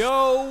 Yo,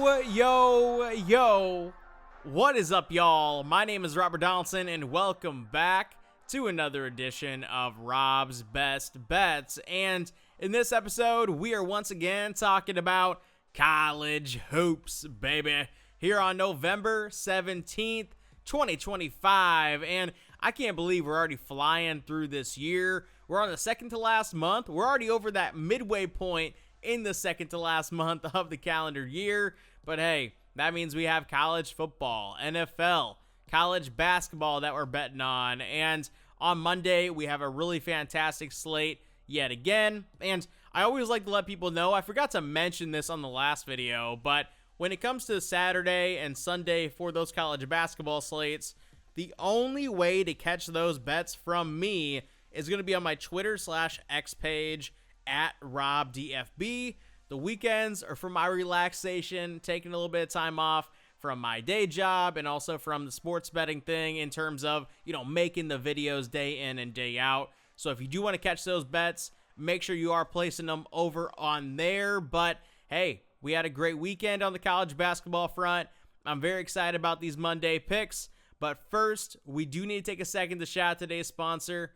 what is up, y'all? My name is Robert Donaldson, and welcome back to another edition of Rob's Best Bets. And in this episode, we are once again talking about college hoops, baby, here on November 17th, 2025. And I can't believe we're already flying through this year. We're on the second to last month. We're already over that midway point in the second to last month of the calendar year. But hey, that means we have college football, NFL, college basketball that we're betting on. And on Monday, we have a really fantastic slate yet again. And I always like to let people know, I forgot to mention this on the last video, but when it comes to Saturday and Sunday for those college basketball slates, the only way to catch those bets from me is going to be on my Twitter/X page at RobDFB. The weekends are for my relaxation, taking a little bit of time off from my day job and also from the sports betting thing in terms of, making the videos day in and day out. So if you do want to catch those bets, make sure you are placing them over on there. But hey, we had a great weekend on the college basketball front. I'm very excited about these Monday picks. But first, we do need to take a second to shout out today's sponsor,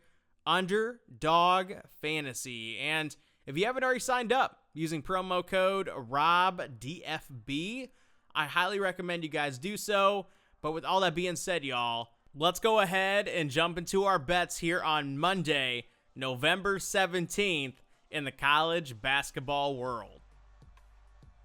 Underdog Fantasy. And if you haven't already signed up using promo code ROBDFB, I highly recommend you guys do so. But with all that being said, y'all, let's go ahead and jump into our bets here on Monday, November 17th in the college basketball world.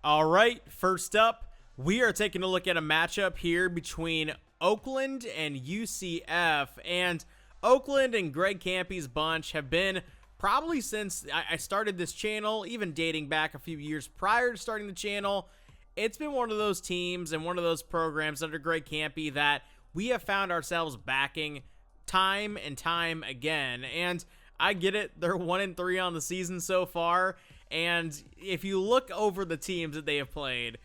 All right, first up, we are taking a look at a matchup here between Oakland and UCF. And Oakland and Greg Campy's bunch have been, probably since I started this channel, even dating back a few years prior to starting the channel, it's been one of those teams and one of those programs under Greg Campy that we have found ourselves backing time and time again. And I get it, they're 1-3 on the season so far, and if you look over the teams that they have played,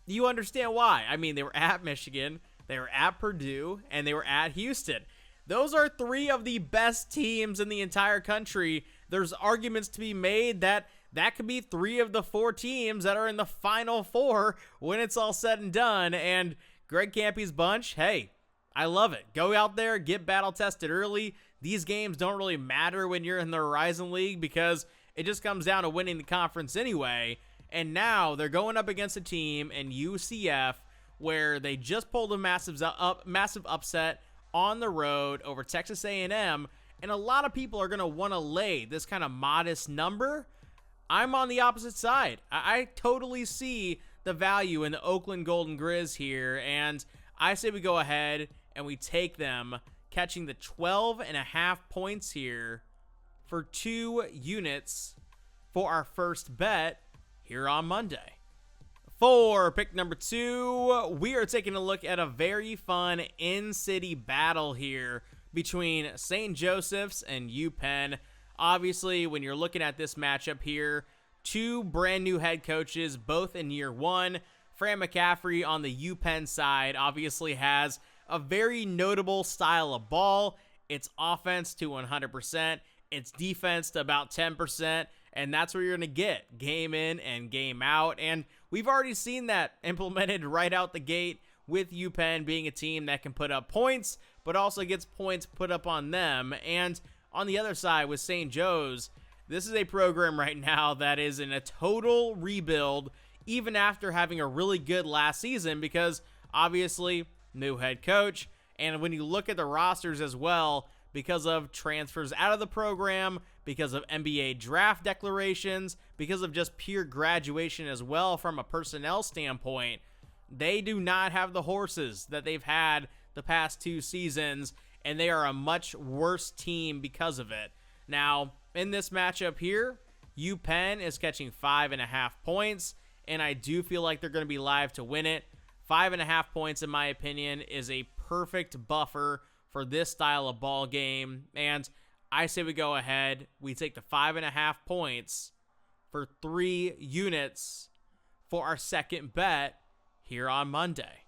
you understand why. I mean, they were at Michigan, they were at Purdue, and they were at Houston. Those are three of the best teams in the entire country. There's arguments to be made that could be three of the four teams that are in the Final Four when it's all said and done. And Greg Campy's bunch, hey, I love it. Go out there, get battle tested early. These games don't really matter when you're in the Horizon League because it just comes down to winning the conference anyway. And now they're going up against a team in UCF where they just pulled a massive upset on the road over Texas A&M, and a lot of people are going to want to lay this kind of modest number. I'm on the opposite side. I totally see the value in the Oakland Golden Grizz here, and I say we go ahead and we take them, catching the 12.5 points here for 2 units for our first bet here on Monday. For pick number 2, we are taking a look at a very fun in-city battle here between St. Joseph's and UPenn. Obviously, when you're looking at this matchup here, 2 brand new head coaches, both in year 1. Fran McCaffrey on the UPenn side obviously has a very notable style of ball. It's offense to 100%, it's defense to about 10%, and that's where you're going to get game in and game out. And we've already seen that implemented right out the gate with UPenn being a team that can put up points, but also gets points put up on them. And on the other side with St. Joe's, this is a program right now that is in a total rebuild, even after having a really good last season, because obviously new head coach. And when you look at the rosters as well, because of transfers out of the program, because of NBA draft declarations, because of just pure graduation as well from a personnel standpoint, they do not have the horses that they've had the past 2 seasons, and they are a much worse team because of it. Now, in this matchup here, UPenn is catching 5.5 points, and I do feel like they're going to be live to win it. 5.5 points, in my opinion, is a perfect buffer for this style of ball game, and I say we go ahead, we take the 5.5 points for 3 units for our second bet here on Monday.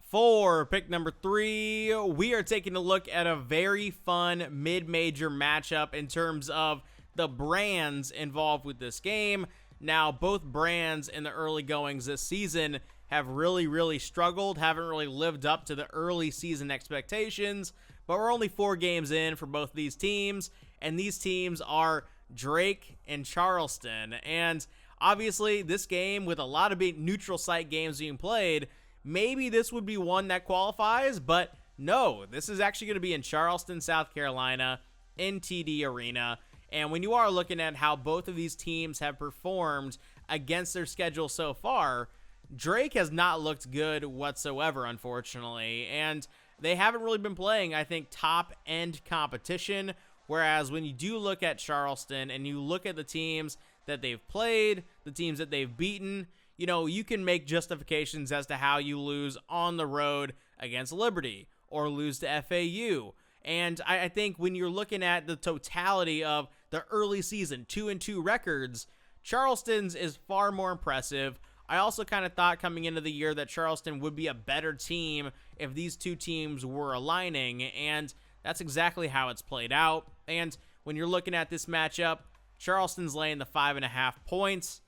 For pick number 3, we are taking a look at a very fun mid-major matchup in terms of the brands involved with this game. Now, both brands in the early goings this season have really struggled, haven't really lived up to the early season expectations, but we're only 4 games in for both these teams, and these teams are Drake and Charleston. And obviously, this game, with a lot of neutral site games being played, maybe this would be one that qualifies, but no, this is actually going to be in Charleston, South Carolina, in TD Arena. And when you are looking at how both of these teams have performed against their schedule so far, Drake has not looked good whatsoever, unfortunately. And they haven't really been playing, I think, top-end competition. Whereas when you do look at Charleston and you look at the teams that they've played, the teams that they've beaten, you know, you can make justifications as to how you lose on the road against Liberty or lose to FAU. And I think when you're looking at the totality of the early season 2-2 records, Charleston's is far more impressive. I also kind of thought coming into the year that Charleston would be a better team if these two teams were aligning, and that's exactly how it's played out. And when you're looking at this matchup, Charleston's laying the 5.5 points.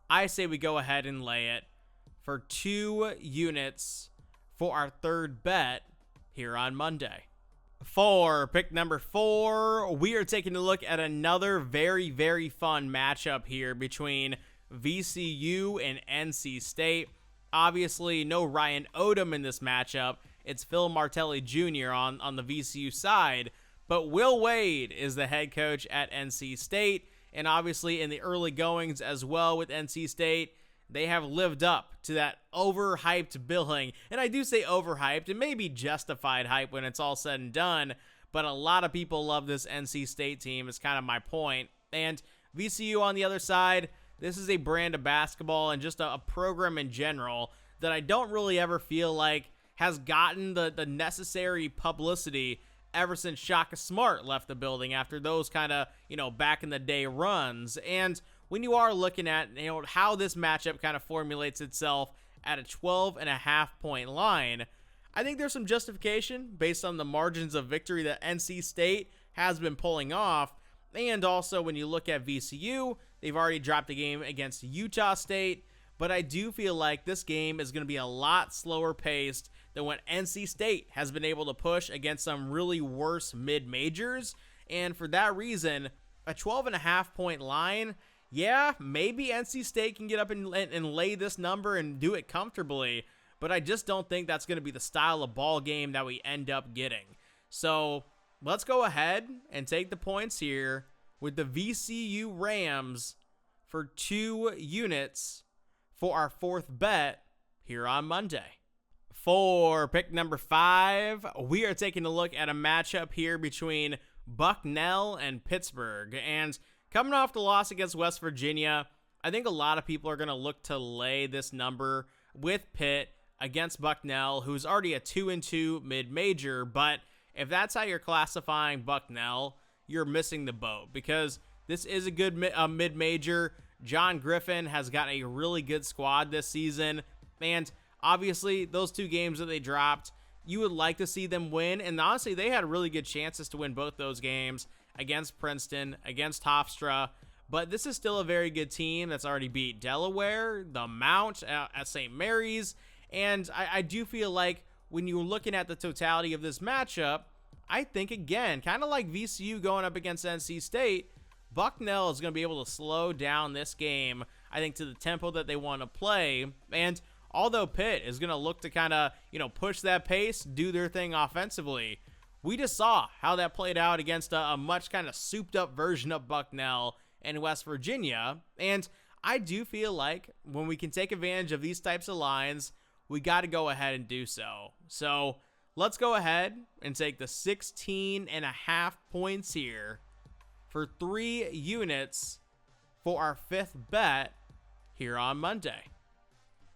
I say we go ahead and lay it for 2 units for our third bet here on Monday. For pick number 4, we are taking a look at another very fun matchup here between VCU and NC State. Obviously, no Ryan Odom in this matchup. It's Phil Martelli Jr. on the VCU side, but Will Wade is the head coach at NC State, and obviously in the early goings as well with NC State, they have lived up to that overhyped billing. And I do say overhyped. It may be justified hype when it's all said and done, but a lot of people love this NC State team is kind of my point. And VCU on the other side, this is a brand of basketball and just a program in general that I don't really ever feel like has gotten the necessary publicity ever since Shaka Smart left the building after those kind of, back in the day runs. And when you are looking at, how this matchup kind of formulates itself at a 12.5 point line, I think there's some justification based on the margins of victory that NC State has been pulling off. And also when you look at VCU, they've already dropped a game against Utah State, but I do feel like this game is going to be a lot slower paced than what NC State has been able to push against some really worse mid-majors. And for that reason, a 12.5 point line, yeah, maybe NC State can get up and lay this number and do it comfortably, but I just don't think that's going to be the style of ball game that we end up getting. So let's go ahead and take the points here with the VCU Rams for 2 units for our fourth bet here on Monday. For pick number 5, we are taking a look at a matchup here between Bucknell and Pittsburgh. And coming off the loss against West Virginia, I think a lot of people are going to look to lay this number with Pitt against Bucknell, who's already a 2-2 mid-major. But if that's how you're classifying Bucknell, you're missing the boat, because this is a good mid-major. John Griffin has got a really good squad this season, and obviously those 2 games that they dropped, you would like to see them win, and honestly they had really good chances to win both those games against Princeton, against Hofstra, but this is still a very good team that's already beat Delaware, the Mount at St. Mary's, and I do feel like when you're looking at the totality of this matchup, I think, again, kind of like VCU going up against NC State, Bucknell is going to be able to slow down this game, I think, to the tempo that they want to play. And although Pitt is going to look to kind of, push that pace, do their thing offensively, we just saw how that played out against a much kind of souped up version of Bucknell in West Virginia. And I do feel like when we can take advantage of these types of lines, we got to go ahead and do so. So let's go ahead and take the 16.5 points here for 3 units for our 5th bet here on Monday.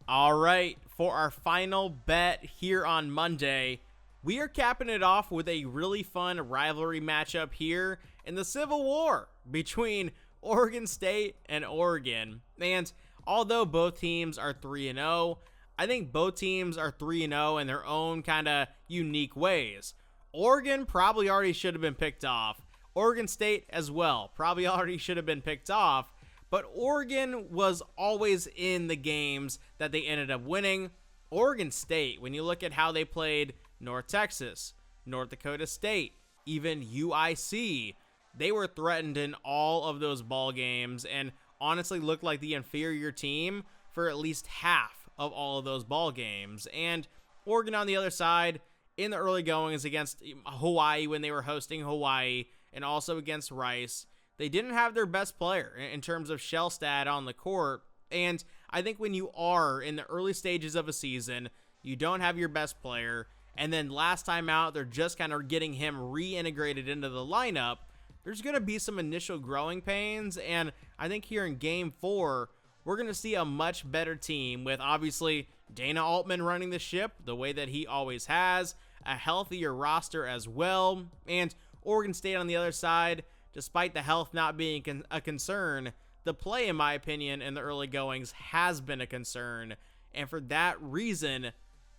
All right, for our final bet here on Monday, we are capping it off with a really fun rivalry matchup here in the Civil War between Oregon State and Oregon. And although both teams are 3-0, I think both teams are 3-0 in their own kind of unique ways. Oregon probably already should have been picked off. Oregon State as well probably already should have been picked off. but Oregon was always in the games that they ended up winning. Oregon State, when you look at how they played North Texas, North Dakota State, even UIC, they were threatened in all of those ball games and honestly looked like the inferior team for at least half of all of those ball games. And Oregon on the other side, in the early goings against Hawaii when they were hosting Hawaii, and also against Rice, they didn't have their best player in terms of Shellstad on the court. And I think when you are in the early stages of a season, you don't have your best player, and then last time out, they're just kind of getting him reintegrated into the lineup, there's going to be some initial growing pains. And I think here in Game 4, we're going to see a much better team with obviously Dana Altman running the ship the way that he always has, a healthier roster as well, and Oregon State on the other side, despite the health not being a concern, the play, in my opinion, in the early goings has been a concern. And for that reason,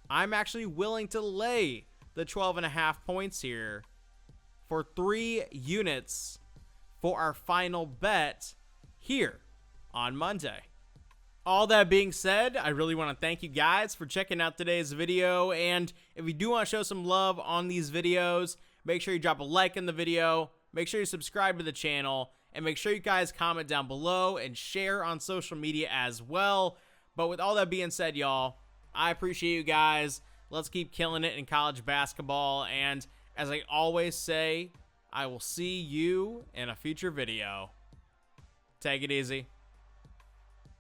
I'm actually willing to lay the 12.5 points here for 3 units for our final bet here on Monday. All that being said, I really want to thank you guys for checking out today's video. And if you do want to show some love on these videos, make sure you drop a like in the video, make sure you subscribe to the channel, and make sure you guys comment down below and share on social media as well. But with all that being said, y'all, I appreciate you guys. Let's keep killing it in college basketball. And as I always say, I will see you in a future video. Take it easy.